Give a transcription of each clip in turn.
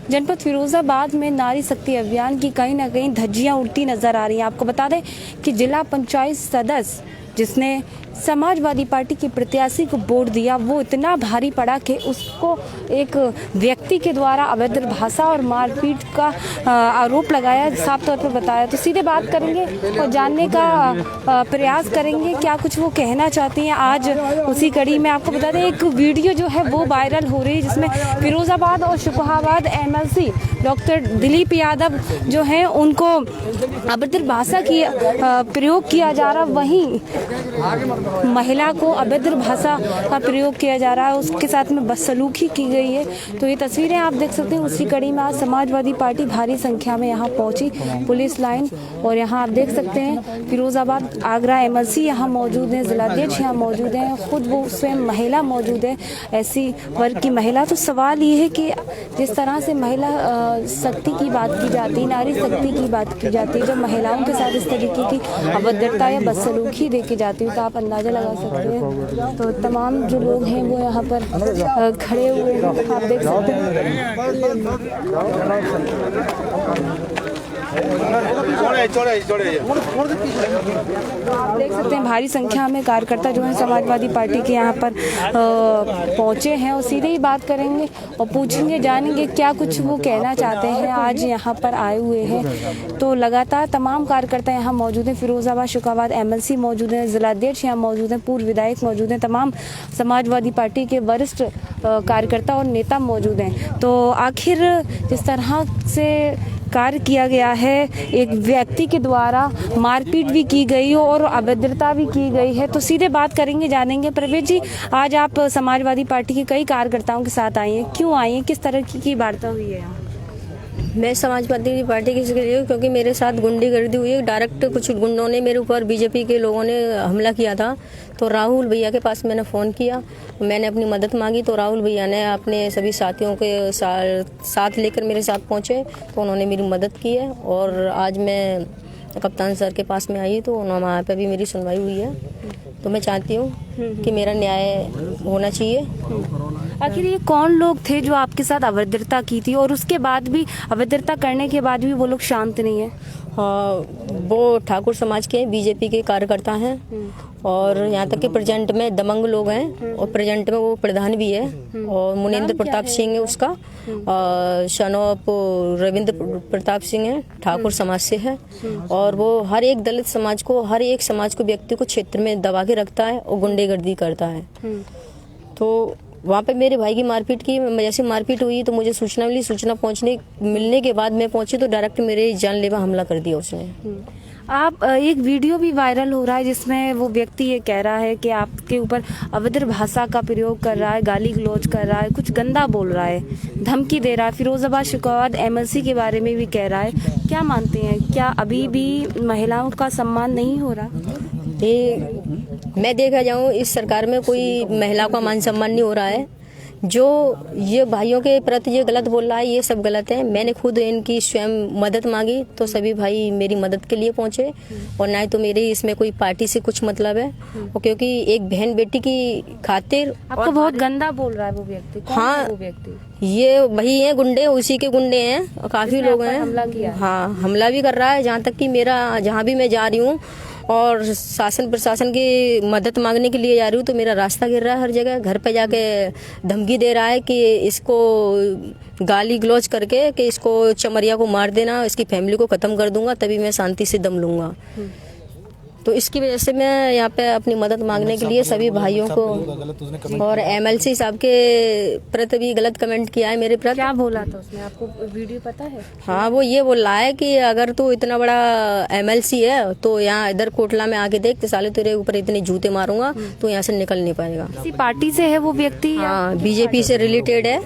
जनपद फिरोजाबाद में नारी शक्ति अभियान की कहीं ना कहीं धज्जियां उड़ती नजर आ रही हैं। आपको बता दें कि जिला पंचायत सदस्य जिसने समाजवादी पार्टी के प्रत्याशी को वोट दिया वो इतना भारी पड़ा कि उसको एक व्यक्ति के द्वारा अभद्र भाषा और मारपीट का आरोप लगाया, साफ तौर पर बताया। तो सीधे बात करेंगे और जानने का प्रयास करेंगे क्या कुछ वो कहना चाहती हैं। आज उसी कड़ी में आपको बता दें एक वीडियो जो है वो वायरल हो रही है जिसमें फिरोजाबाद और शुक्रहाबाद MLC डॉक्टर दिलीप यादव जो हैं उनको अभद्र भाषा की प्रयोग किया जा रहा, वहीं महिला को अभद्र भाषा का प्रयोग किया जा रहा है, उसके साथ में बदसलूकी की गई है। तो ये तस्वीरें आप देख सकते हैं। उसी कड़ी में आज समाजवादी पार्टी भारी संख्या में यहाँ पहुंची, पुलिस लाइन, और यहाँ आप देख सकते हैं फिरोजाबाद आगरा MLC यहाँ मौजूद है, जिलाध्यक्ष यहाँ मौजूद हैं, खुद वो स्वयं महिला मौजूद है, ऐसी वर्ग की महिला। तो सवाल ये है कि जिस तरह से महिला शक्ति की बात की जाती है, नारी शक्ति की बात की जाती है, जब महिलाओं के साथ इस तरीके की अभद्रता या बदसलूकी देखी जाती है तो आप अंदाजा लगा सकते हैं। तो तमाम जो लोग हैं वो यहाँ पर खड़े हुए हैं, आप देख सकते हैं। आप देख सकते हैं भारी संख्या में कार्यकर्ता जो है समाजवादी पार्टी के यहाँ पर पहुँचे हैं और सीधे ही बात करेंगे और पूछेंगे, जानेंगे क्या कुछ वो कहना चाहते हैं। आज यहाँ पर आए हुए हैं तो लगातार तमाम कार्यकर्ता यहाँ मौजूद हैं। फिरोजाबाद शुक्रहाबाद MLC मौजूद हैं, जिलाध्यक्ष यहाँ मौजूद हैं, पूर्व विधायक मौजूद हैं, तमाम समाजवादी पार्टी के वरिष्ठ कार्यकर्ता और नेता मौजूद हैं। तो आखिर जिस तरह से कार्य किया गया है, एक व्यक्ति के द्वारा मारपीट भी की गई और अभद्रता भी की गई है, तो सीधे बात करेंगे, जानेंगे। प्रवेश जी, आज आप समाजवादी पार्टी के कई कार्यकर्ताओं के साथ आई हैं, क्यों आई हैं, किस तरह की वार्ता हुई है? मैं समाजवादी पार्टी की इसलिए क्योंकि मेरे साथ गुंडागर्दी हुई है। डायरेक्ट कुछ गुंडों ने मेरे ऊपर, बीजेपी के लोगों ने हमला किया था। तो राहुल भैया के पास मैंने फ़ोन किया, मैंने अपनी मदद मांगी, तो राहुल भैया ने अपने सभी साथियों के साथ लेकर मेरे साथ पहुंचे, तो उन्होंने मेरी मदद की है। और आज मैं कप्तान सर के पास में आई तो वहाँ पे भी मेरी सुनवाई हुई है। तो मैं चाहती हूँ कि मेरा न्याय होना चाहिए। आखिर ये कौन लोग थे जो आपके साथ अभद्रता की थी और उसके बाद भी, अभद्रता करने के बाद भी वो लोग शांत नहीं है? वो ठाकुर समाज के बीजेपी के कार्यकर्ता हैं और यहाँ तक कि प्रेजेंट में दमंग लोग हैं और प्रेजेंट में वो प्रधान भी है। और मुनेंद्र प्रताप सिंह है उसका, शनोप रविंद्र प्रताप सिंह है, ठाकुर समाज से है। और वो हर एक दलित समाज को, हर एक समाज को, व्यक्ति को क्षेत्र में दबा के रखता है और गुंडागर्दी करता है। तो वहाँ पे मेरे भाई की मारपीट की, जैसे मारपीट हुई तो मुझे सूचना मिली, सूचना मिलने के बाद मैं पहुंची तो डायरेक्ट मेरे जानलेवा हमला कर दिया उसने। आप एक वीडियो भी वायरल हो रहा है जिसमें वो व्यक्ति ये कह रहा है कि आपके ऊपर अभद्र भाषा का प्रयोग कर रहा है, गाली गलौज कर रहा है, कुछ गंदा बोल रहा है, धमकी दे रहा है। फिरोजाबाद शुक्रहाबाद MLC के बारे में भी कह रहा है। क्या मानते हैं, क्या अभी भी महिलाओं का सम्मान नहीं हो रहा? ये मैं देखा जाऊँ इस सरकार में कोई महिला का मान सम्मान नहीं हो रहा है। जो ये भाइयों के प्रति ये गलत बोल रहा है, ये सब गलत है। मैंने खुद इनकी स्वयं मदद मांगी तो सभी भाई मेरी मदद के लिए पहुंचे, और ना ही तो मेरे इसमें कोई पार्टी से कुछ मतलब है। और क्योंकि एक बहन बेटी की खातिर आपको बहुत गंदा बोल रहा है वो व्यक्ति। हाँ, वो व्यक्ति ये वही है, गुंडे, उसी के गुंडे हैं और काफी लोग हैं। हमला किया? हाँ, हमला भी कर रहा है। जहाँ तक कि मेरा, जहाँ भी मैं जा रही हूँ और शासन प्रशासन की मदद मांगने के लिए जा रही हूँ तो मेरा रास्ता गिर रहा है हर जगह। घर पे जाके धमकी दे रहा है कि इसको गाली गलौज करके कि इसको चमरिया को मार देना, इसकी फैमिली को ख़त्म कर दूंगा, तभी मैं शांति से दम लूँगा। तो इसकी वजह से मैं यहाँ पे अपनी मदद मांगने के लिए सभी भाइयों को, और MLC साहब के प्रति भी गलत कमेंट किया है मेरे प्रति। क्या बोला था उसने, आपको वीडियो पता है? हाँ, वो ये बोल रहा है कि अगर तू इतना बड़ा MLC है तो यहाँ इधर कोटला में आके देख, साले तेरे ऊपर इतने जूते मारूंगा तो यहाँ से निकल नहीं पाएगा। किसी पार्टी से है वो व्यक्ति? हाँ, बीजेपी से रिलेटेड है।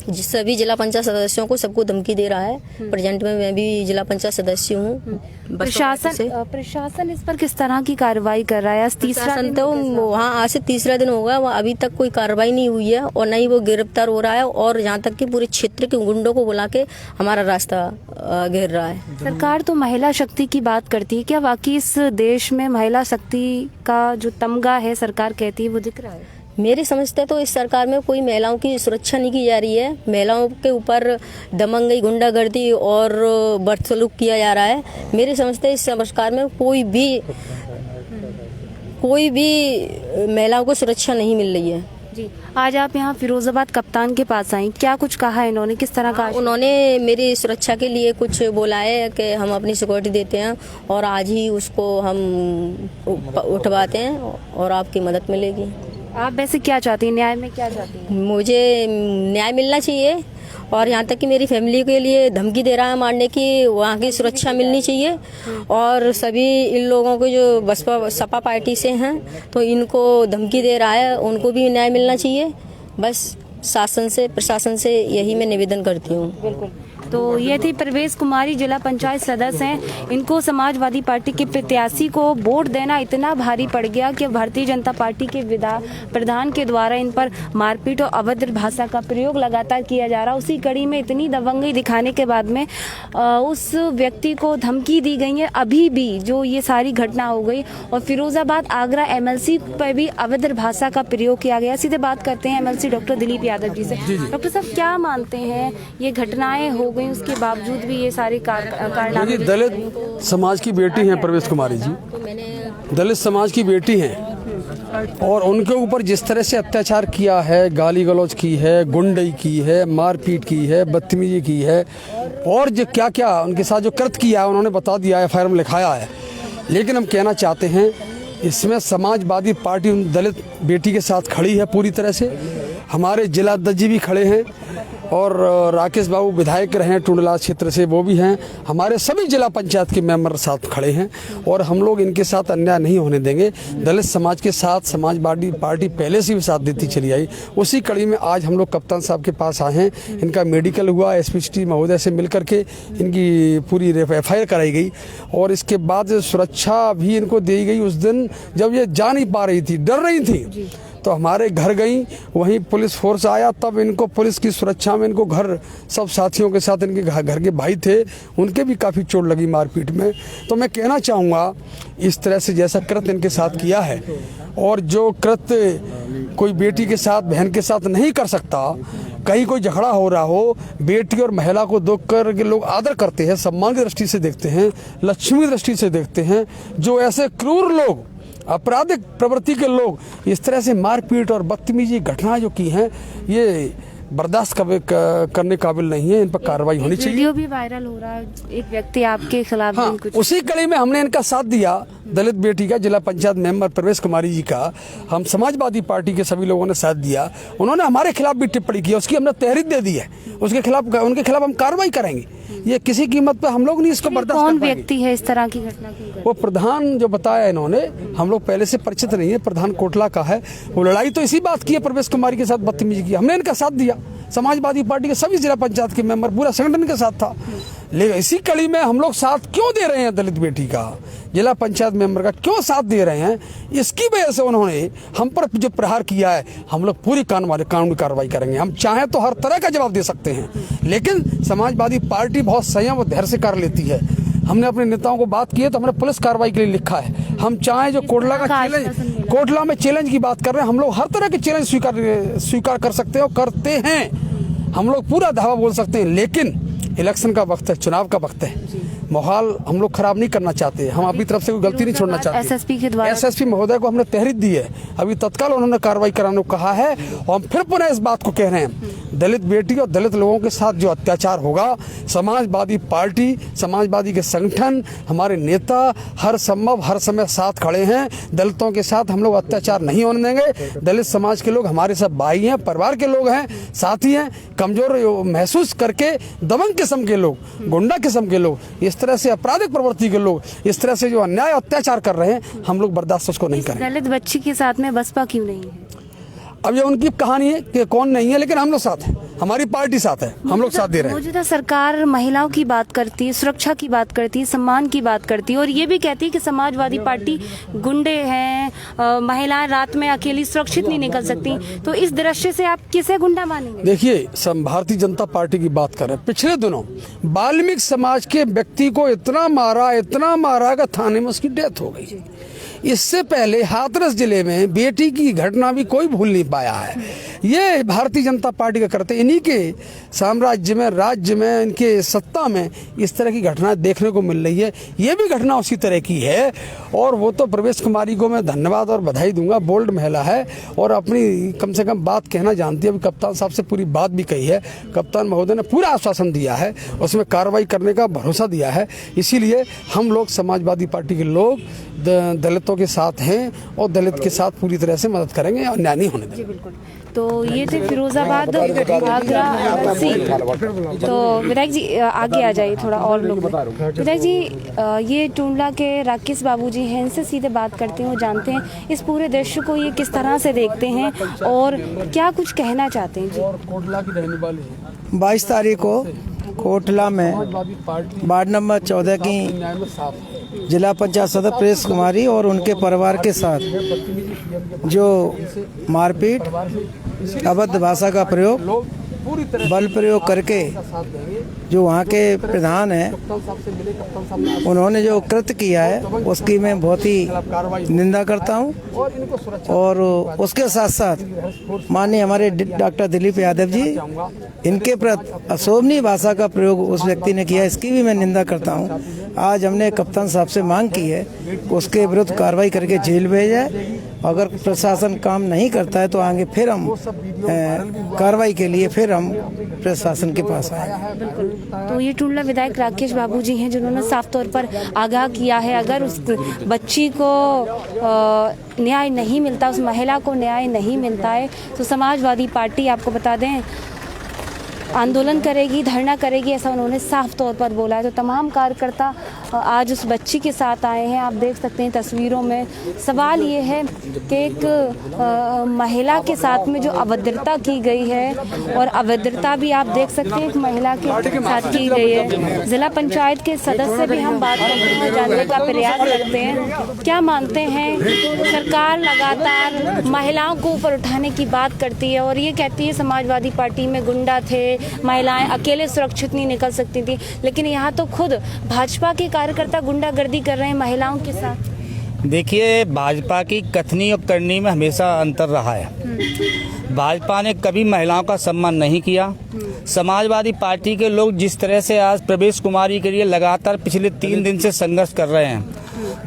सभी जिला पंचायत सदस्यों को सबको धमकी दे रहा है। प्रेजेंट में मैं भी जिला पंचायत सदस्य हूँ। प्रशासन इस पर किस तरह की कार्रवाई कर रहा है? आज तीसरा दिन तो वहाँ आज से तीसरा दिन होगा, वहाँ अभी तक कोई कार्रवाई नहीं हुई है और न ही वो गिरफ्तार हो रहा है, और यहाँ तक कि पूरे क्षेत्र के गुंडों को बुला के हमारा रास्ता घेर रहा है। सरकार तो महिला शक्ति की बात करती है, क्या वाकई इस देश में महिला शक्ति का जो तमगा है सरकार कहती है वो दिख रहा है? मेरे समझते तो इस सरकार में कोई महिलाओं की सुरक्षा नहीं की जा रही है। महिलाओं के ऊपर दमंगई, गुंडागर्दी और बदसलूक किया जा रहा है। मेरे समझते इस सरकार में कोई भी महिलाओं को सुरक्षा नहीं मिल रही है। जी, आज आप यहाँ फिरोजाबाद कप्तान के पास आई, क्या कुछ कहा है इन्होंने, किस तरह का? उन्होंने मेरी सुरक्षा के लिए कुछ बोला है कि हम अपनी सिक्योरिटी देते हैं और आज ही उसको हम उठवाते हैं और आपकी मदद मिलेगी। आप वैसे क्या चाहती हैं, न्याय में क्या चाहती हैं? मुझे न्याय मिलना चाहिए और यहाँ तक कि मेरी फैमिली के लिए धमकी दे रहा है मारने की, वहाँ की सुरक्षा मिलनी चाहिए। और सभी इन लोगों को जो बसपा सपा पार्टी से हैं तो इनको धमकी दे रहा है, उनको भी न्याय मिलना चाहिए। बस शासन से, प्रशासन से यही मैं निवेदन करती हूँ। बिल्कुल। तो ये थी प्रवेश कुमारी, जिला पंचायत सदस्य हैं। इनको समाजवादी पार्टी के प्रत्याशी को वोट देना इतना भारी पड़ गया कि भारतीय जनता पार्टी के प्रधान के द्वारा इन पर मारपीट और अभद्र भाषा का प्रयोग लगातार किया जा रहा। उसी कड़ी में इतनी दबंगई दिखाने के बाद में उस व्यक्ति को धमकी दी गई है। अभी भी जो ये सारी घटना हो गई और फिरोजाबाद आगरा MLC पर भी अभद्र भाषा का प्रयोग किया गया। सीधे बात करते हैं MLC डॉक्टर दिलीप यादव जी से। डॉक्टर साहब, क्या मानते हैं, ये घटनाएं हो गई उसके बावजूद भी ये सारे कारनामे? दलित समाज की बेटी हैं प्रवेश कुमारी जी, दलित समाज की बेटी हैं और उनके ऊपर जिस तरह से अत्याचार किया है, गाली गलौज की है, गुंडई की है, मारपीट की है, बदतमीजी की है और जो क्या क्या उनके साथ जो कृत्य किया है उन्होंने बता दिया है, FIR में लिखाया है। लेकिन हम कहना चाहते हैं इसमें समाजवादी पार्टी उन दलित बेटी के साथ खड़ी है पूरी तरह से। हमारे जिला अध्यक्ष जी भी खड़े हैं और राकेश बाबू विधायक रहे टुंडला क्षेत्र से, वो भी हैं। हमारे सभी जिला पंचायत के मेंबर साथ खड़े हैं और हम लोग इनके साथ अन्याय नहीं होने देंगे। दलित समाज के साथ समाजवादी पार्टी पहले से भी साथ देती चली आई। उसी कड़ी में आज हम लोग कप्तान साहब के पास आए हैं। इनका मेडिकल हुआ, SPCT महोदय से मिल करके इनकी पूरी FIR कराई गई और इसके बाद सुरक्षा भी इनको दी गई। उस दिन जब ये जा नहीं पा रही थी, डर रही थी, तो हमारे घर गई, वहीं पुलिस फोर्स आया, तब इनको पुलिस की सुरक्षा में इनको घर सब साथियों के साथ, इनके घर के भाई थे, उनके भी काफ़ी चोट लगी मारपीट में। तो मैं कहना चाहूँगा इस तरह से जैसा कृत्य इनके साथ किया है और जो कृत्य कोई बेटी के साथ, बहन के साथ नहीं कर सकता, कहीं कोई झगड़ा हो रहा हो, बेटी और महिला को देख कर के लोग आदर करते हैं, सम्मान की दृष्टि से देखते हैं, लक्ष्मी की दृष्टि से देखते हैं। जो ऐसे क्रूर लोग, आपराधिक प्रवृत्ति के लोग इस तरह से मारपीट और बदतमीजी घटना जो की हैं, ये बर्दाश्त करने काबिल नहीं है। इन पर कार्रवाई होनी चाहिए। वीडियो भी वायरल हो रहा है, एक व्यक्ति आपके खिलाफ। हाँ, उसी कड़ी में हमने इनका साथ दिया, दलित बेटी का, जिला पंचायत मेंबर प्रवेश कुमारी जी का। हम समाजवादी पार्टी के सभी लोगों ने साथ दिया। उन्होंने हमारे खिलाफ भी टिप्पणी की, उसकी हमने तहरीर दे दी है। उसके खिलाफ, उनके खिलाफ हम कार्रवाई करेंगे। ये किसी कीमत पे हम लोग नहीं इसको बर्दाश्त कर पाएंगे। कौन व्यक्ति है इस तरह की घटना की? वो प्रधान जो बताया इन्होंने, हम लोग पहले से परिचित नहीं है, प्रधान कोटला का है। वो लड़ाई तो इसी बात की है, प्रवेश कुमारी के साथ बदतमीजी की। हमने इनका साथ दिया, समाजवादी पार्टी के सभी जिला पंचायत के मेंबर, पूरा संगठन के साथ था। लेकिन इसी कड़ी में हम लोग साथ क्यों दे रहे हैं, दलित बेटी का, जिला पंचायत मेंबर का क्यों साथ दे रहे हैं, इसकी वजह से उन्होंने हम पर जो प्रहार किया है, हम लोग पूरी कानूनी कार्रवाई करेंगे। हम चाहें तो हर तरह का जवाब दे सकते हैं, लेकिन समाजवादी पार्टी बहुत संयम और धैर्य से कार्य लेती है। हमने अपने नेताओं को बात की है तो हमने पुलिस कार्रवाई के लिए लिखा है। हम चाहें जो कोटला का चैलेंज, कोटला में चैलेंज की बात कर रहे हैं, हम लोग हर तरह के चैलेंज स्वीकार कर सकते हैं और करते हैं। हम लोग पूरा धावा बोल सकते हैं, लेकिन इलेक्शन का वक्त है, चुनाव का वक्त है, माहौल हम लोग खराब नहीं करना चाहते। हम अपनी तरफ से कोई गलती नहीं छोड़ना चाहते। SSP के द्वारा, SSP महोदय को हमने तहरीर दी है, अभी तत्काल उन्होंने कार्रवाई कराने को कहा है। और हम फिर पुनः इस बात को कह रहे हैं, दलित बेटी और दलित लोगों के साथ जो अत्याचार होगा, समाजवादी पार्टी, समाजवादी के संगठन, हमारे नेता हर संभव हर समय साथ खड़े हैं। दलितों के साथ हम लोग अत्याचार नहीं होने देंगे। दलित समाज के लोग हमारे सब भाई हैं, परिवार के लोग हैं, साथी हैं। कमजोर महसूस करके दबंग किस्म के लोग, गुंडा किस्म के लोग, इस तरह से आपराधिक प्रवृत्ति के लोग इस तरह से जो अन्याय अत्याचार कर रहे हैं, हम लोग बर्दाश्त उसको नहीं करेंगे। दलित बच्ची के साथ में बसपा क्यों नहीं है? अब ये उनकी कहानी है कि कौन नहीं है, लेकिन हम लोग साथ हैं, हमारी पार्टी साथ है, हम लोग साथ दे रहे हैं। मौजूदा सरकार महिलाओं की बात करती है, सुरक्षा की बात करती है, सम्मान की बात करती है और ये भी कहती है कि समाजवादी पार्टी गुंडे हैं, महिलाएं रात में अकेली सुरक्षित नहीं निकल सकती। तो इस दृश्य से आप किसे गुंडा मानेंगे? देखिए, भारतीय जनता पार्टी की बात कर रहे हैं। पिछले दिनों वाल्मीकि समाज के व्यक्ति को इतना मारा कि थाने में उसकी डेथ हो गई। इससे पहले हाथरस जिले में बेटी की घटना भी कोई भूल नहीं पाया है। ये भारतीय जनता पार्टी का करते, इन्हीं के साम्राज्य में, राज्य में, इनके सत्ता में इस तरह की घटनाएं देखने को मिल रही है। ये भी घटना उसी तरह की है और वो तो प्रवेश कुमारी को मैं धन्यवाद और बधाई दूंगा। बोल्ड महिला है और अपनी कम से कम बात कहना जानती है। अभी कप्तान साहब से पूरी बात भी कही है, कप्तान महोदय ने पूरा आश्वासन दिया है, उसमें कार्रवाई करने का भरोसा दिया है। इसीलिए हम लोग समाजवादी पार्टी के लोग दलितों के साथ हैं और दलित के साथ पूरी तरह से मदद करेंगे और न्याय नहीं होने देंगे। बिल्कुल। तो ये थे फिरोजाबाद, आगरा, सीट। तो विधायक जी आगे आ जाइए थोड़ा और लोग। विधायक जी, ये टुंडला के राकेश बाबू जी हैं, इनसे सीधे बात करते हैं, वो जानते हैं इस पूरे दृश्य को ये किस तरह से देखते हैं और क्या कुछ कहना चाहते हैं। कोटला की रहने वाली है। 22 तारीख को कोटला में वार्ड नंबर 14 की जिला पंचायत सदस्य प्रेस कुमारी और उनके परिवार के साथ जो मारपीट, अभद्र भाषा का प्रयोग, बल प्रयोग करके जो वहाँ के प्रधान हैं उन्होंने जो कृत्य किया है उसकी मैं बहुत ही निंदा करता हूँ। और उसके साथ साथ माननीय हमारे डॉक्टर दिलीप यादव जी, इनके प्रति अशोभनीय भाषा का प्रयोग उस व्यक्ति ने किया, इसकी भी मैं निंदा करता हूँ। आज हमने कप्तान साहब से मांग की है उसके विरुद्ध कार्रवाई करके जेल भेजाए। अगर प्रशासन काम नहीं करता है तो आगे फिर हम कार्रवाई के लिए फिर हम प्रशासन के पास आए। बिल्कुल। तो ये टुंडला विधायक राकेश बाबू जी हैं जिन्होंने साफ तौर पर आगाह किया है, अगर उस बच्ची को न्याय नहीं मिलता, उस महिला को न्याय नहीं मिलता है तो समाजवादी पार्टी, आपको बता दें, आंदोलन करेगी, धरना करेगी, ऐसा उन्होंने साफ तौर पर बोला है। तो तमाम कार्यकर्ता आज उस बच्ची के साथ आए हैं, आप देख सकते हैं तस्वीरों में। सवाल ये है कि एक महिला के साथ में जो अभद्रता की गई है, और अभद्रता भी आप देख सकते हैं एक महिला के साथ की गई है। जिला पंचायत के सदस्य भी हम बात करते हैं, जानने का प्रयास करते हैं क्या मानते हैं। सरकार लगातार महिलाओं को ऊपर उठाने की बात करती है और ये कहती है समाजवादी पार्टी में गुंडा थे, महिलाएं अकेले सुरक्षित नहीं निकल सकती थी, लेकिन यहाँ तो खुद भाजपा के कार्यकर्ता गुंडागर्दी कर रहे हैं महिलाओं के साथ। देखिए, भाजपा की कथनी और करनी में हमेशा अंतर रहा है। भाजपा ने कभी महिलाओं का सम्मान नहीं किया। समाजवादी पार्टी के लोग जिस तरह से आज प्रवेश कुमारी के लिए लगातार पिछले 3 दिन से संघर्ष कर रहे हैं,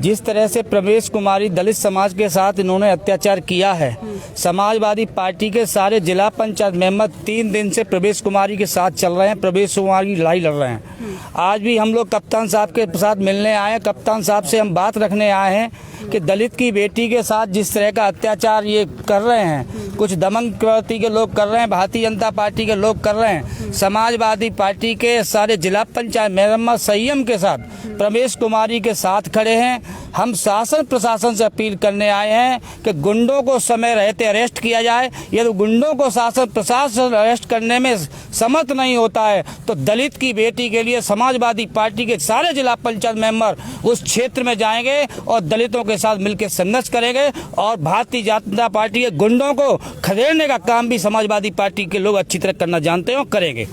जिस तरह से प्रवेश कुमारी दलित समाज के साथ इन्होंने अत्याचार किया है, समाजवादी पार्टी के सारे जिला पंचायत मेंबर 3 दिन से प्रवेश कुमारी के साथ चल रहे हैं, प्रवेश कुमारी की लड़ाई लड़ रहे हैं। आज भी हम लोग कप्तान साहब के साथ मिलने आए हैं, कप्तान साहब से हम बात रखने आए हैं कि दलित की बेटी के साथ जिस तरह का अत्याचार ये कर रहे हैं, कुछ दमन प्रवृत्ति के लोग कर रहे हैं, भारतीय जनता पार्टी के लोग कर रहे हैं, समाजवादी पार्टी के सारे जिला पंचायत मेंबर संयम के साथ प्रवेश कुमारी के साथ खड़े हैं। हम शासन प्रशासन से अपील करने आए हैं कि गुंडों को समय रहते अरेस्ट किया जाए। यदि गुंडों को शासन प्रशासन अरेस्ट करने में समर्थ नहीं होता है तो दलित की बेटी के लिए समाजवादी पार्टी के सारे जिला पंचायत मेंबर उस क्षेत्र में जाएंगे और दलितों के साथ मिलकर संघर्ष करेंगे और भारतीय जनता पार्टी के गुंडों को खदेड़ने का काम भी समाजवादी पार्टी के लोग अच्छी तरह करना जानते हैं और करेंगे।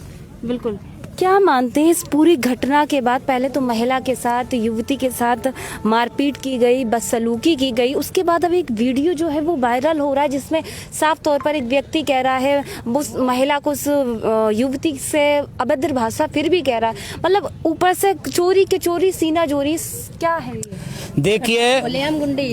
बिल्कुल। क्या मानते हैं इस पूरी घटना के बाद? पहले तो महिला के साथ, युवती के साथ मारपीट की गई, बदसलूकी की गई, उसके बाद अब एक वीडियो जो है वो वायरल हो रहा है जिसमें साफ तौर पर एक व्यक्ति कह रहा है उस महिला को, उस युवती से अभद्र भाषा फिर भी कह रहा है, मतलब ऊपर से चोरी के चोरी सीना जोरी, क्या है ये?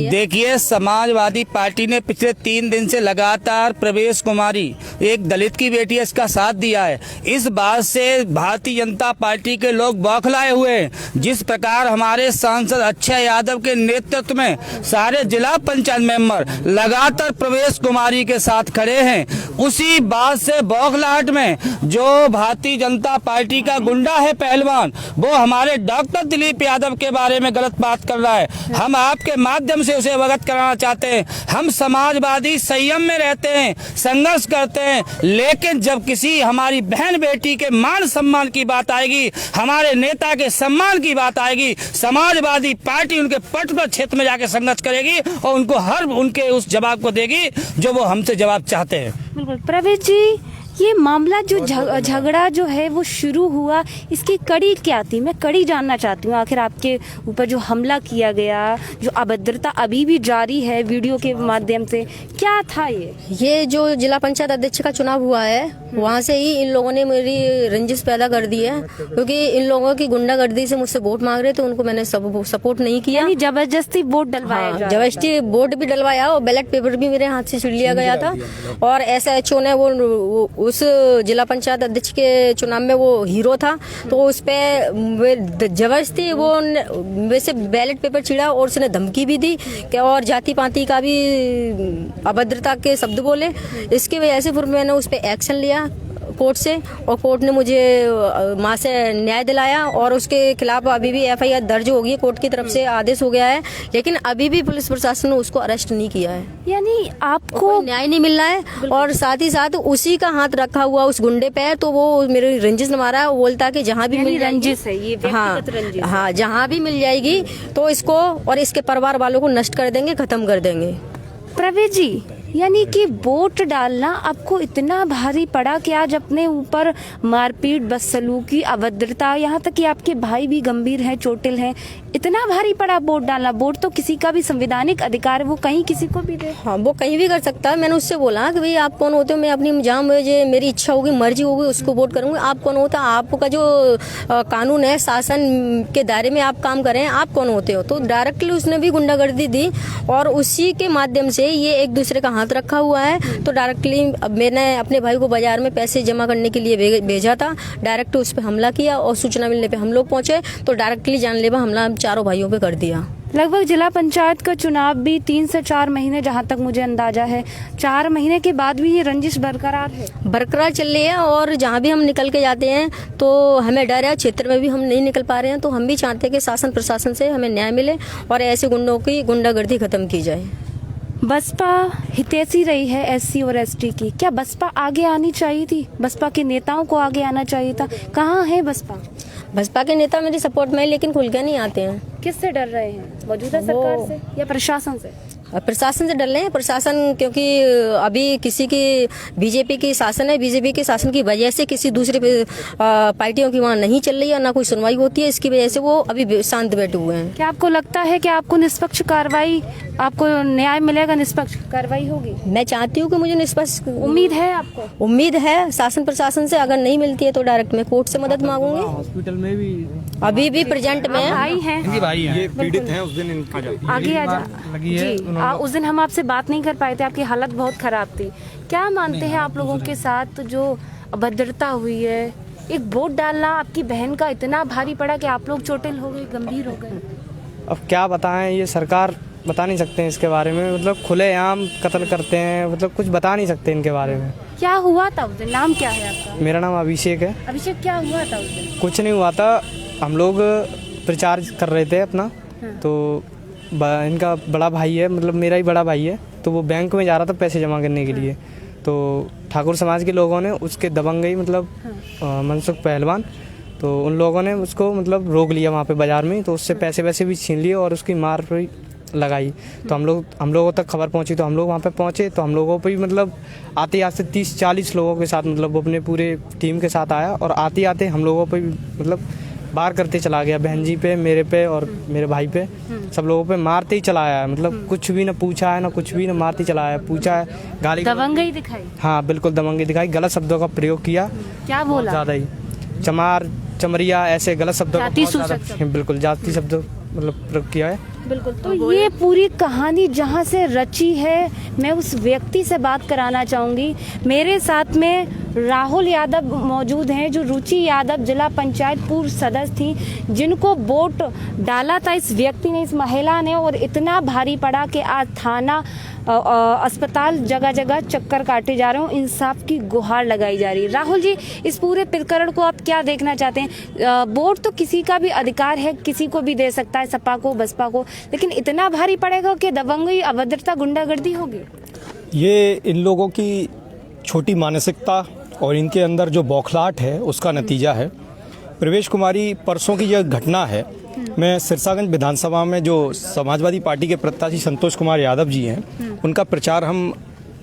देखिए, समाजवादी पार्टी ने पिछले 3 दिन से लगातार प्रवेश कुमारी, एक दलित की बेटी है, इसका साथ दिया है। इस बात से भारतीय जनता पार्टी के लोग बौखलाए हुए हैं। जिस प्रकार हमारे सांसद अक्षय यादव के नेतृत्व में सारे जिला पंचायत मेंबर लगातार प्रवेश कुमारी के साथ खड़े हैं, उसी बात से बौखलाहट में जो भारतीय जनता पार्टी का गुंडा है पहलवान, वो हमारे डॉक्टर दिलीप यादव के बारे में गलत बात कर रहा है। हम आपके माध्यम से उसे अवगत कराना चाहते हैं। हम समाजवादी संयम में रहते हैं, संघर्ष करते हैं, लेकिन जब किसी हमारी बहन बेटी के मान सम्मान की बात आएगी, हमारे नेता के सम्मान की बात आएगी, समाजवादी पार्टी उनके पर्टिकुलर क्षेत्र में जाके संघर्ष करेगी और उनको हर उनके उस जवाब को देगी जो वो हमसे जवाब चाहते हैं। बिल्कुल प्रवेश जी, ये मामला जो झगड़ा जो है वो शुरू हुआ, इसकी कड़ी क्या थी? मैं कड़ी जानना चाहती हूँ। आखिर आपके ऊपर जो हमला किया गया, जो अभद्रता अभी भी जारी है वीडियो के माध्यम से, क्या था ये जो जिला पंचायत अध्यक्ष का चुनाव हुआ है, वहाँ से ही इन लोगों ने मेरी रंजिश पैदा कर दी है, क्योंकि इन लोगों की गुंडागर्दी से मुझसे वोट मांग रहे थे, उनको मैंने सपोर्ट नहीं किया। जबरदस्ती वोट डलवाया, जबरदस्ती वोट भी डलवाया और बैलेट पेपर भी मेरे हाथ से छीन लिया गया था। और SHO ने वो उस जिला पंचायत अध्यक्ष के चुनाव में वो हीरो था, तो उस पे जबरदस्ती वो वैसे बैलेट पेपर छिड़ा और उसने धमकी भी दी कि और जाति पाति का भी अभद्रता के शब्द बोले। इसकी वजह से फिर मैंने उस पर एक्शन लिया कोर्ट से, और कोर्ट ने मुझे मां से न्याय दिलाया और उसके खिलाफ अभी भी FIR दर्ज हो गई है, कोर्ट की तरफ से आदेश हो गया है, लेकिन अभी भी पुलिस प्रशासन ने उसको अरेस्ट नहीं किया है। यानी आपको न्याय नहीं मिल रहा है। और साथ ही साथ उसी का हाथ रखा हुआ उस गुंडे पे, तो वो मेरी रंजिश मारा, वो बोलता कि जहाँ भी मिल रंजिश है ये, व्यक्तिगत रंजिश। हाँ, जहाँ भी मिल जाएगी तो इसको और इसके परिवार वालों को नष्ट कर देंगे, खत्म कर देंगे। प्रवेश जी, यानी कि वोट डालना आपको इतना भारी पड़ा कि आज अपने ऊपर मारपीट, बदसलूकी, अभद्रता, यहाँ तक कि आपके भाई भी गंभीर हैं, चोटिल हैं, इतना भारी पड़ा वोट डालना? वोट तो किसी का भी संवैधानिक अधिकार है, वो कहीं किसी को भी दे। हाँ, वो कहीं भी कर सकता है। मैंने उससे बोला कि भाई आप कौन होते हो, मैं अपनी जहाँ मुझे मेरी इच्छा होगी, मर्जी होगी, उसको वोट करूंगी। आप कौन होता है? आपका जो कानून है, शासन के दायरे में आप काम करें, आप कौन होते हो? तो डायरेक्टली उसने भी गुंडागर्दी दी और उसी के माध्यम से ये एक दूसरे का हाथ रखा हुआ है। तो डायरेक्टली मैंने अपने भाई को बाजार में पैसे जमा करने के लिए भेजा था, डायरेक्ट उस पर हमला किया और सूचना मिलने पे हम लोग पहुंचे तो डायरेक्टली जानलेवा हमला हम चारों भाइयों पे कर दिया। लगभग जिला पंचायत का चुनाव भी 3 से 4 महीने, जहाँ तक मुझे अंदाजा है, 4 महीने के बाद भी ये रंजिश बरकरार चल रही है। और जहाँ भी हम निकल के जाते हैं तो हमें डर है, क्षेत्र में भी हम नहीं निकल पा रहे हैं, तो हम भी चाहते हैं कि शासन प्रशासन से हमें न्याय मिले और ऐसे गुंडों की गुंडागर्दी खत्म की जाए। बसपा हितैषी रही है SC और ST की, क्या बसपा आगे आनी चाहिए थी? बसपा के नेताओं को आगे आना चाहिए था। कहाँ है बसपा? बसपा के नेता मेरे सपोर्ट में, लेकिन खुल के नहीं आते हैं। किससे डर रहे हैं? मौजूदा सरकार से या प्रशासन से? प्रशासन से डर रहे हैं। प्रशासन, क्योंकि अभी किसी की बीजेपी की शासन है, बीजेपी के शासन की वजह से किसी दूसरे पार्टियों की वहाँ नहीं चल रही है, ना कोई सुनवाई होती है, इसकी वजह से वो अभी शांत बैठे हुए हैं। क्या आपको लगता है कि आपको निष्पक्ष कार्रवाई, आपको न्याय मिलेगा, निष्पक्ष कार्रवाई होगी? मैं चाहती हूँ कि मुझे निष्पक्ष, उम्मीद है आपको? उम्मीद है शासन प्रशासन से। अगर नहीं मिलती है तो डायरेक्ट मैं कोर्ट से मदद मांगूंगी। हॉस्पिटल में भी अभी भी प्रेजेंट में भाई हैं, ये पीड़ित हैं। उस दिन आगे आ जा। उस दिन हम आपसे बात नहीं कर पाए थे, आपकी हालत बहुत खराब थी। क्या मानते हैं आप लोगों के साथ जो अभद्रता हुई है? एक वोट डालना आपकी बहन का इतना भारी पड़ा कि आप लोग चोटिल हो गए, गंभीर हो गए। अब क्या बताएं, ये सरकार बता नहीं सकते हैं इसके बारे में। मतलब खुलेआम कत्ल करते हैं, मतलब कुछ बता नहीं सकते इनके बारे में। क्या हुआ था उस दिन? नाम क्या है आपका? मेरा नाम अभिषेक है। अभिषेक, क्या हुआ था उस दिन? कुछ नहीं हुआ था, हम लोग प्रचार कर रहे थे अपना। तो इनका बड़ा भाई है, मतलब मेरा ही बड़ा भाई है, तो वो बैंक में जा रहा था पैसे जमा करने के लिए। तो ठाकुर समाज के लोगों ने उसके दबंगई, मतलब मनसुख पहलवान, तो उन लोगों ने उसको मतलब रोक लिया वहाँ पे बाजार में। तो उससे पैसे वैसे भी छीन लिए और उसकी मार भी लगाई। तो हम लोगों तक खबर पहुँची, तो हम लोग वहाँ पे पहुँचे। तो हम लोगों पे भी मतलब आते 30-40 लोगों के साथ, मतलब अपने पूरे टीम के साथ आया और आते आते हम लोगों पे भी मतलब बार करते चला गया। बहन जी पे, मेरे पे और मेरे भाई पे, सब लोगों पे मारते ही चला आया। मतलब कुछ भी ना पूछा है, ना कुछ भी, ना मारते चला आया। पूछा है, गाली दबंगई दिखाई। हाँ बिल्कुल दबंगई दिखाई, गलत शब्दों का प्रयोग किया। क्या बोला? ज़्यादा ही चमार, चमरिया, ऐसे गलत शब्दों का बिल्कुल जाति शब्द मतलब प्रयोग किया है। बिल्कुल। तो ये पूरी कहानी जहाँ से रची है, मैं उस व्यक्ति से बात कराना चाहूँगी। मेरे साथ में राहुल यादव मौजूद हैं, जो रुचि यादव जिला पंचायत पूर्व सदस्य थी, जिनको वोट डाला था इस व्यक्ति ने, इस महिला ने, और इतना भारी पड़ा कि आज थाना अस्पताल जगह जगह चक्कर काटे जा रहे हो, इंसाफ की गुहार लगाई जा रही है। राहुल जी, इस पूरे प्रकरण को आप क्या देखना चाहते हैं? वोट तो किसी का भी अधिकार है, किसी को भी दे सकता है, सपा को, बसपा को, लेकिन इतना भारी पड़ेगा कि दबंगई, अभद्रता, गुंडागर्दी होगी। ये इन लोगों की छोटी मानसिकता और इनके अंदर जो बौखलाहट है उसका नतीजा है। प्रवेश कुमारी परसों की यह घटना है। मैं सिरसागंज विधानसभा में जो समाजवादी पार्टी के प्रत्याशी संतोष कुमार यादव जी हैं, उनका प्रचार हम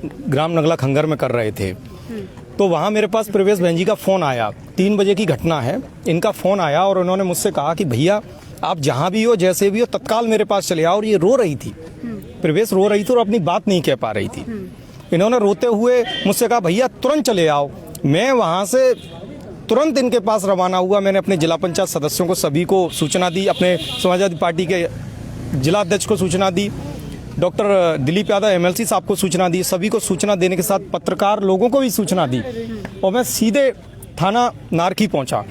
ग्राम नगला खंगर में कर रहे थे, तो वहाँ मेरे पास प्रवेश बहन जी का फ़ोन आया। 3 बजे की घटना है, इनका फ़ोन आया और उन्होंने मुझसे कहा कि भैया आप जहाँ भी हो, जैसे भी हो, तत्काल मेरे पास चले आओ। और ये रो रही थी, प्रवेश रो रही थी और अपनी बात नहीं कह पा रही थी। इन्होंने रोते हुए मुझसे कहा भैया तुरंत चले आओ। मैं वहाँ से तुरंत इनके पास रवाना हुआ। मैंने अपने जिला पंचायत सदस्यों को सभी को सूचना दी, अपने समाजवादी पार्टी के जिला अध्यक्ष को सूचना दी, डॉक्टर दिलीप यादव MLC साहब को सूचना दी, सभी को सूचना देने के साथ पत्रकार लोगों को भी सूचना दी और मैं सीधे थाना नारखी पहुंचा।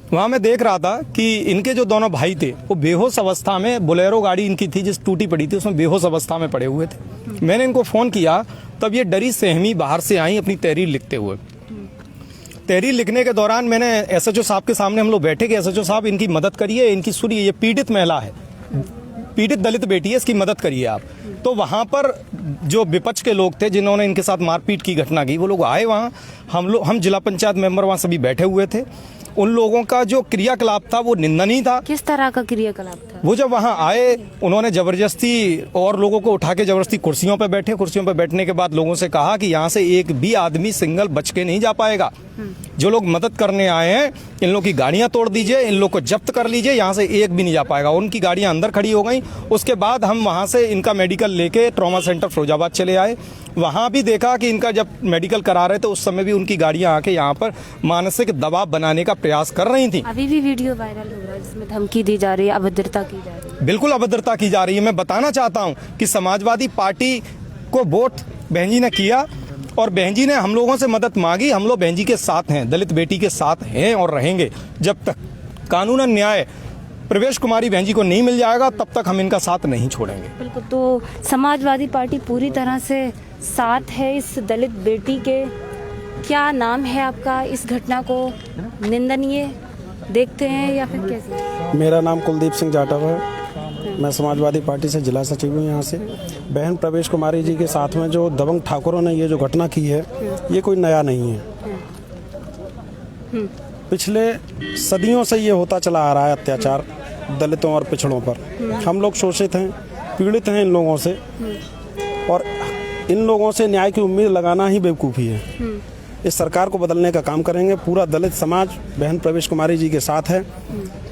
वहाँ मैं देख रहा था कि इनके जो दोनों भाई थे वो बेहोश अवस्था में, बोलेरो गाड़ी इनकी थी जिस टूटी पड़ी थी उसमें बेहोश अवस्था में पड़े हुए थे। मैंने इनको फ़ोन किया, तब ये डरी सहमी बाहर से आई अपनी तहरीर लिखते हुए। तहरीर लिखने के दौरान मैंने SHO साहब के सामने हम लोग बैठे कि SHO साहब इनकी मदद करिए, इनकी सुनिए, ये पीड़ित महिला है, पीड़ित दलित बेटी है, इसकी मदद करिए आप। तो वहाँ पर जो विपक्ष के लोग थे जिन्होंने इनके साथ मारपीट की घटना की, वो लोग आए वहाँ, हम जिला पंचायत मेंबर वहाँ सभी बैठे हुए थे। उन लोगों का जो क्रियाकलाप था वो निंदनीय था। किस तरह का क्रियाकलाप था? वो जब वहाँ आए उन्होंने जबरदस्ती और लोगों को उठा के जबरदस्ती कुर्सियों पे बैठे। कुर्सियों पे बैठने के बाद लोगों से कहा कि यहाँ से एक भी आदमी सिंगल बच के नहीं जा पाएगा। जो लोग मदद करने आए हैं इन लोग की गाड़ियाँ तोड़ दीजिए, इन लोग को जब्त कर लीजिए, यहाँ से एक भी नहीं जा पाएगा। उनकी गाड़ियाँ अंदर खड़ी हो गई। उसके बाद हम वहाँ से इनका मेडिकल लेके ट्रॉमा सेंटर फिरोजाबाद चले आए। वहाँ भी देखा कि इनका जब मेडिकल करा रहे थे उस समय भी उनकी गाड़ियाँ आके यहाँ पर मानसिक दबाव बनाने का प्रयास कर रही थी। अभी भी वीडियो वायरल हो रहा है जिसमें धमकी दी जा रही है, अभद्रता की जा रही है। बिल्कुल अभद्रता की जा रही है। मैं बताना चाहता हूँ कि समाजवादी पार्टी को वोट बहन जी ने किया और बहन जी ने हम लोगों से मदद मांगी। हम लोग बहन जी के साथ हैं, दलित बेटी के साथ हैं और रहेंगे। जब तक कानूनन न्याय प्रवेश कुमारी बहन जी को नहीं मिल जाएगा तब तक हम इनका साथ नहीं छोड़ेंगे। बिल्कुल। तो समाजवादी पार्टी पूरी तरह से साथ है इस दलित बेटी के। क्या नाम है आपका? इस घटना को निंदनीय देखते हैं या फिर कैसे? मेरा नाम कुलदीप सिंह जाटव है। मैं समाजवादी पार्टी से जिला सचिव हूँ यहाँ से। बहन प्रवेश कुमारी जी के साथ में जो दबंग ठाकुरों ने ये जो घटना की है ये कोई नया नहीं है। पिछले सदियों से ये होता चला आ रहा है अत्याचार दलितों और पिछड़ों पर। हम लोग शोषित हैं, पीड़ित हैं इन लोगों से और इन लोगों से न्याय की उम्मीद लगाना ही बेवकूफ़ी है। इस सरकार को बदलने का काम करेंगे। पूरा दलित समाज बहन प्रवेश कुमारी जी के साथ है।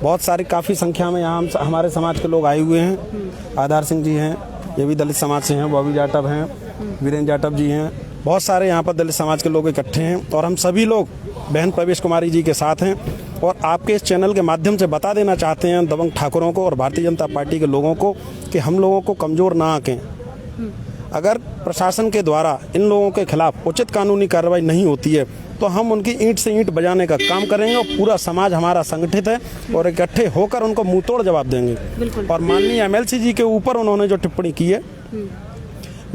बहुत सारी काफ़ी संख्या में यहाँ हमारे समाज के लोग आए हुए हैं। आधार सिंह जी हैं, ये भी दलित समाज से हैं। बॉबी जाटव हैं, वीरेंद्र जाटव जी हैं। बहुत सारे यहाँ पर दलित समाज के लोग इकट्ठे हैं और हम सभी लोग बहन प्रवेश कुमारी जी के साथ हैं। और आपके इस चैनल के माध्यम से बता देना चाहते हैं दबंग ठाकुरों को और भारतीय जनता पार्टी के लोगों को कि हम लोगों को कमज़ोर ना आंकें। अगर प्रशासन के द्वारा इन लोगों के खिलाफ उचित कानूनी कार्रवाई नहीं होती है तो हम उनकी ईंट से ईंट बजाने का काम करेंगे और पूरा समाज हमारा संगठित है और इकट्ठे होकर उनको मुंह तोड़ जवाब देंगे। और माननीय MLC जी के ऊपर उन्होंने जो टिप्पणी की है,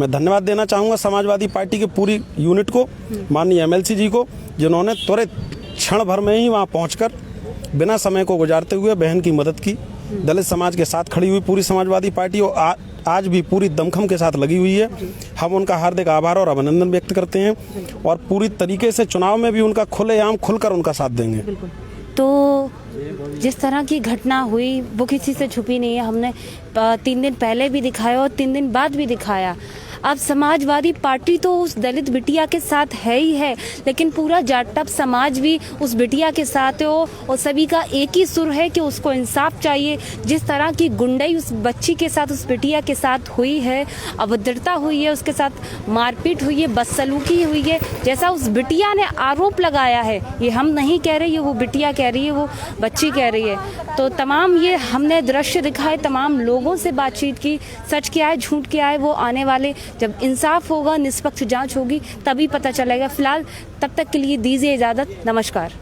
मैं धन्यवाद देना चाहूँगा समाजवादी पार्टी के पूरी यूनिट को, माननीय MLC जी को, जिन्होंने त्वरित क्षण भर में ही वहाँ पहुँचकर बिना समय को गुजारते हुए बहन की मदद की। दलित समाज के साथ खड़ी हुई पूरी समाजवादी पार्टी और आज भी पूरी दमखम के साथ लगी हुई है। हम उनका हार्दिक आभार और अभिनंदन व्यक्त करते हैं और पूरी तरीके से चुनाव में भी उनका खुलेआम खुलकर उनका साथ देंगे। तो जिस तरह की घटना हुई वो किसी से छुपी नहीं है। हमने 3 दिन पहले भी दिखाया और 3 दिन बाद भी दिखाया। अब समाजवादी पार्टी तो उस दलित बिटिया के साथ है ही है, लेकिन पूरा जाटव समाज भी उस बिटिया के साथ हो और सभी का एक ही सुर है कि उसको इंसाफ चाहिए। जिस तरह की गुंडाई उस बच्ची के साथ, उस बिटिया के साथ हुई है, अभद्रता हुई है, उसके साथ मारपीट हुई है, बदसलूकी हुई है, जैसा उस बिटिया ने आरोप लगाया है, ये हम नहीं कह रहे, ये वो बिटिया कह रही है, वो बच्ची कह रही है। तो तमाम ये हमने दृश्य दिखाए, तमाम लोगों से बातचीत की, सच क्या है झूठ क्या है वो आने वाले जब इंसाफ होगा, निष्पक्ष जांच होगी तभी पता चलेगा। फिलहाल तब तक के लिए दीजिए इजाज़त, नमस्कार।